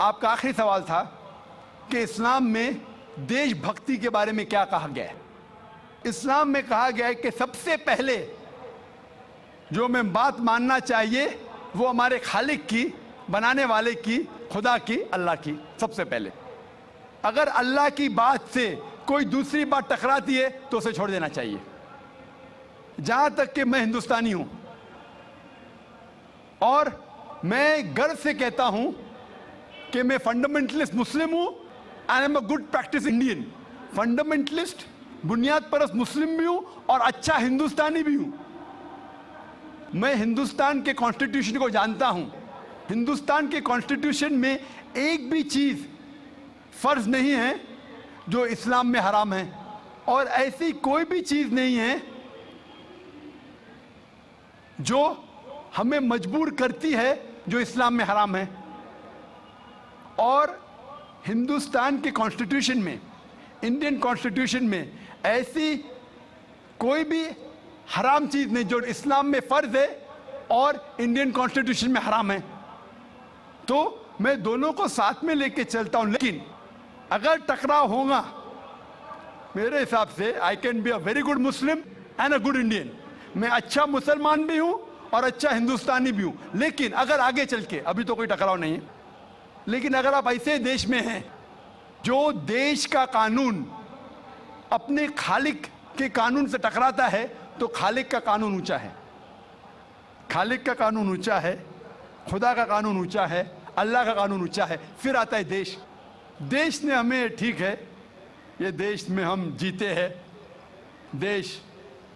आपका आखिरी सवाल था कि इस्लाम में देशभक्ति के बारे में क्या कहा गया है। इस्लाम में कहा गया है कि सबसे पहले जो हमें बात मानना चाहिए वो हमारे खालिक की, बनाने वाले की, खुदा की, अल्लाह की। सबसे पहले अगर अल्लाह की बात से कोई दूसरी बात टकराती है तो उसे छोड़ देना चाहिए। जहां तक कि मैं हिंदुस्तानी हूं और मैं गर्व से कहता हूं कि मैं फंडामेंटलिस्ट मुस्लिम हूं and am a good practice Indian. Fundamentalist, बुनियाद परस्त मुस्लिम भी हूं और अच्छा हिंदुस्तानी भी हूं। मैं हिंदुस्तान के कॉन्स्टिट्यूशन को जानता हूं। हिंदुस्तान के कॉन्स्टिट्यूशन में एक भी चीज फर्ज नहीं है जो इस्लाम में हराम है, और ऐसी कोई भी चीज नहीं है जो हमें मजबूर करती है जो इस्लाम में हराम है। और हिंदुस्तान के कॉन्स्टिट्यूशन में, इंडियन कॉन्स्टिट्यूशन में ऐसी कोई भी हराम चीज नहीं जो इस्लाम में फर्ज है और इंडियन कॉन्स्टिट्यूशन में हराम है। तो मैं दोनों को साथ में लेके चलता हूं, लेकिन अगर टकराव होगा, मेरे हिसाब से I can be a very good Muslim and a good Indian. मैं अच्छा मुसलमान भी हूं और अच्छा हिंदुस्तानी भी हूं। लेकिन अगर आगे चल के, अभी तो कोई टकराव नहीं है, लेकिन अगर आप ऐसे देश में हैं जो देश का कानून अपने खालिक के कानून से टकराता है, तो खालिक का कानून ऊंचा है। खालिक का कानून ऊंचा है, खुदा का कानून ऊंचा है, अल्लाह का कानून ऊंचा है। फिर आता है देश। देश ने हमें, ठीक है, ये देश में हम जीते हैं, देश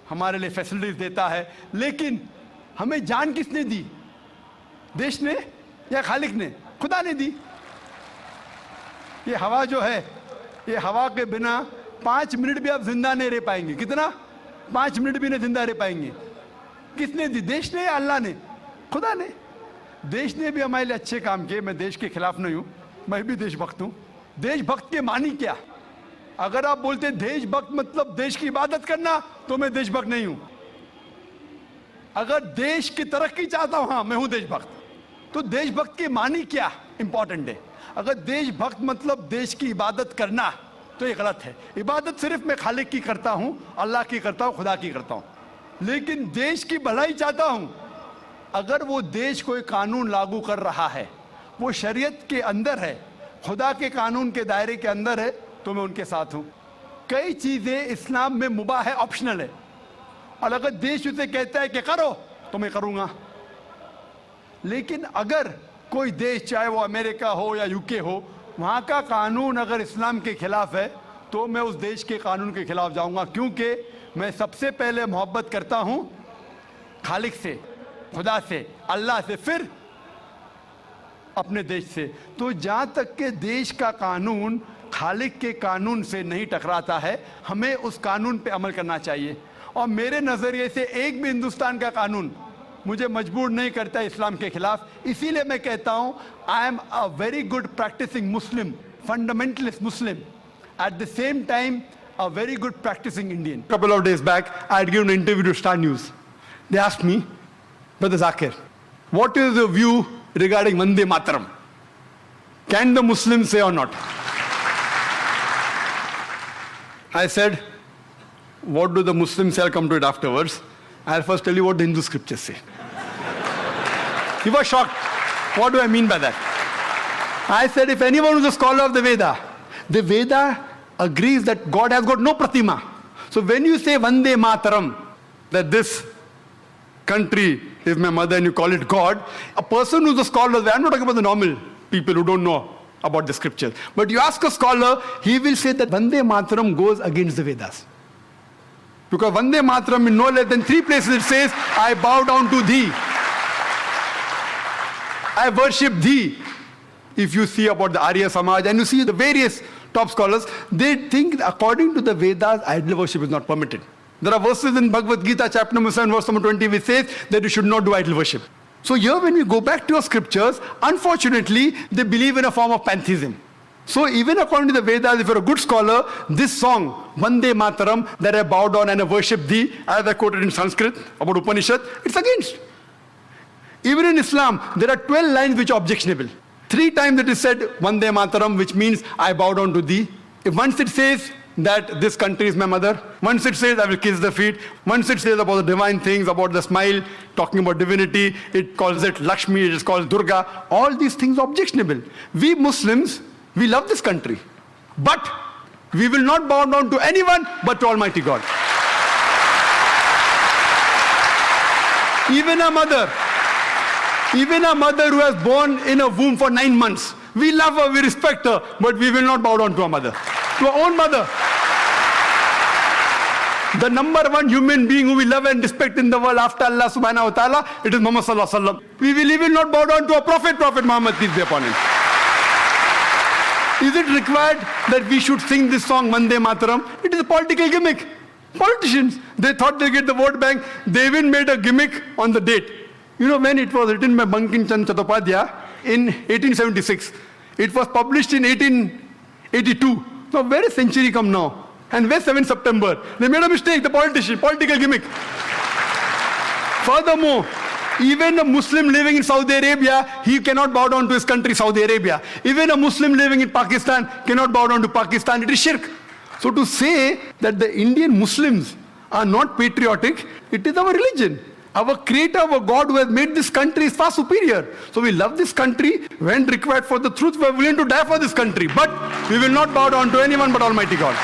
हमारे लिए फैसिलिटीज देता है, लेकिन हमें जान किसने दी? देश ने या खालिक ने? खुदा ने दी। ये हवा जो है, ये हवा के बिना 5 मिनट भी आप जिंदा नहीं रह पाएंगे। कितना? 5 मिनट भी नहीं जिंदा रह पाएंगे। किसने दी? देश ने या अल्लाह ने? खुदा ने। देश ने भी हमारे लिए अच्छे काम किए। मैं देश के खिलाफ नहीं हूं, मैं भी देशभक्त हूं। देशभक्त के मानी क्या? अगर आप बोलते देशभक्त मतलब देश की इबादत करना, तो मैं देशभक्त नहीं हूं। अगर देश की तरक्की चाहता हूं, हाँ मैं हूं देशभक्त। तो देशभक्त की मानी क्या इंपॉर्टेंट है। अगर देशभक्त मतलब देश की इबादत करना, तो ये गलत है। इबादत सिर्फ मैं खालिक की करता हूं, अल्लाह की करता हूं, खुदा की करता हूं। लेकिन देश की भलाई चाहता हूं। अगर वो देश कोई कानून लागू कर रहा है, वो शरीयत के अंदर है, खुदा के कानून के दायरे के अंदर है, तो मैं उनके साथ हूं। कई चीजें इस्लाम में मुबाह है, ऑप्शनल है, और अगर देश उसे कहता है कि करो, तो मैं करूंगा। लेकिन अगर कोई देश, चाहे वो अमेरिका हो या यूके हो, वहां का कानून अगर इस्लाम के खिलाफ है, तो मैं उस देश के कानून के खिलाफ जाऊंगा, क्योंकि मैं सबसे पहले मोहब्बत करता हूं खालिक से, खुदा से, अल्लाह से, फिर अपने देश से। तो जहां तक के देश का कानून खालिक के कानून से नहीं टकराता है, हमें उस कानून पे अमल करना चाहिए। और मेरे नजरिए से एक भी हिंदुस्तान का कानून मुझे मजबूर नहीं करता इस्लाम के खिलाफ। इसीलिए मैं कहता हूं, I am a very good practising Muslim, fundamentalist Muslim, at the same time a very good practicing Indian. A couple of days back, I had given an interview to Star News. They asked me, Brother Zakir, what is your view regarding Vande Mataram? Can the Muslims say or not? I said, what do the Muslims say? I'll come to it afterwards. I'll first tell you what the Hindu scriptures say. He was shocked. What do I mean by that? I said, if anyone who's a scholar of the Veda agrees that God has got no pratima. So when you say Vande Mataram, that this country is my mother and you call it God, a person who's a scholar, I'm not talking about the normal people who don't know about the scriptures, but you ask a scholar, he will say that Vande Mataram goes against the Vedas. Because Vande Mataram in no less than 3 places it says, I bow down to thee. I worship thee. If you see about the Arya Samaj and you see the various top scholars, they think according to the Vedas, idol worship is not permitted. There are verses in Bhagavad Gita, chapter number 7, verse number 20, which says that you should not do idol worship. So here when we go back to your scriptures, unfortunately, they believe in a form of pantheism. So even according to the Vedas, if you're a good scholar, this song, Vande Mataram, that I bow down and I worship thee, as I quoted in Sanskrit about Upanishad, it's against. Even in Islam, there are 12 lines which are objectionable. 3 times it is said, Vande Mataram, which means I bow down to thee. If once it says that this country is my mother, once it says I will kiss the feet, once it says about the divine things, about the smile, talking about divinity, it calls it Lakshmi, it is called Durga. All these things are objectionable. We Muslims, we love this country. But we will not bow down to anyone but to Almighty God. Even a mother who has born in a womb for 9 months, we love her, we respect her, but we will not bow down to our mother, to our own mother. The number one human being who we love and respect in the world after Allah subhanahu wa ta'ala, it is Muhammad sallallahu alaihi wasallam. We will even not bow down to a Prophet Muhammad, peace be upon him. Is it required that we should sing this song, Vande Mataram? It is a political gimmick. Politicians, they thought they get the vote bank. They even made a gimmick on the date. You know when it was written by Bankim Chand Chattopadhyay in 1876. It was published in 1882. Now where is century come now? And where's 7th September? They made a mistake, the politician, political gimmick. Furthermore, even a Muslim living in Saudi Arabia, he cannot bow down to his country, Saudi Arabia. Even a Muslim living in Pakistan cannot bow down to Pakistan. It is shirk. So to say that the Indian Muslims are not patriotic, it is our religion. Our creator, our God who has made this country is far superior. So we love this country. When required for the truth, we are willing to die for this country. But we will not bow down to anyone but Almighty God.